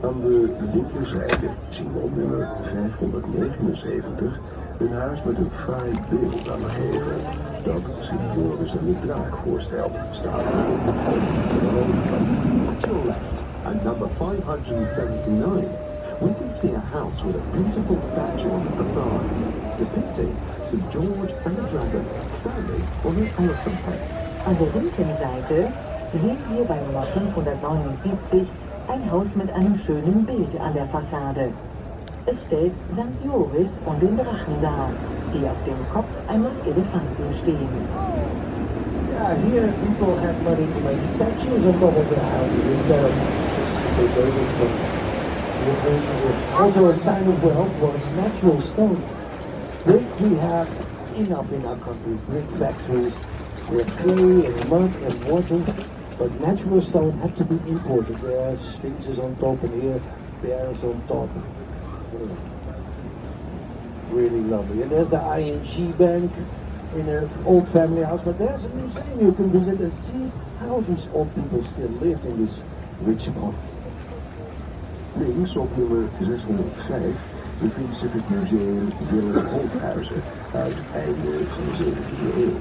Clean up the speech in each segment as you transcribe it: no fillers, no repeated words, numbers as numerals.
Aan de linkerzijde zien we op nummer 579 een huis met een fraai beeld aan de gevel dat Sint Joris en de draak voorstelt. Staat op de overkant. To your left, at number 579, we can see a house with a beautiful statue on the facade, depicting St. George and the dragon standing on an elephant head. An der linken Seite sehen wir bei Nummer 579 ein Haus mit einem schönen Bild an der Fassade. Es stellt St. Joris und den Drachen dar, die auf dem Kopf eines Elefanten stehen. Yeah, here people have money to make statues on top of their houses instead of just building them. Also a sign of wealth was natural stone. Brick we have enough in our country. Brick factories, we have clay and mud and water, but natural stone had to be imported. There are sphinxes on top and here bears on top. Really lovely. And there's the ING bank in an old family house, but there's a museum you can visit and see how these old people still lived in this rich part. Links op nummer 605 bevindt zich het museum Willem Holthuizen uit einde van de 17e eeuw.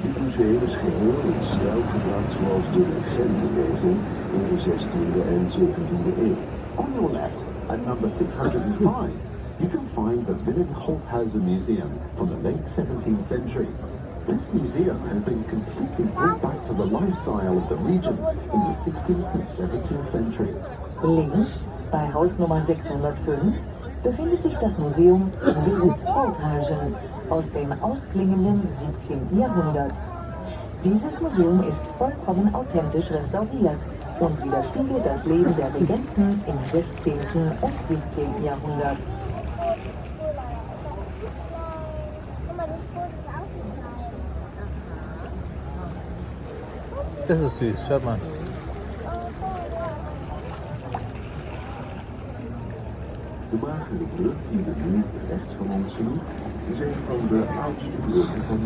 Dit museum is geheel in stijl gebracht zoals de legendenleven in de 16e en 17e eeuw. On your left, at number 605, you can find the Willem Holthuizen Museum from the late 17th century. This museum has been completely brought back to the lifestyle of the regents in the 16th and 17th century. Links, bei Haus Nummer 605, befindet sich das Museum Willem Holthuizen aus dem ausklingenden 17. Jahrhundert. Dieses Museum ist vollkommen authentisch restauriert und widerspiegelt das Leben der Regenten im 16. und 17. Jahrhundert. Das ist süß, schaut mal. De magere brug die we nu rechts van ons zien, is een van de oudste bruggen van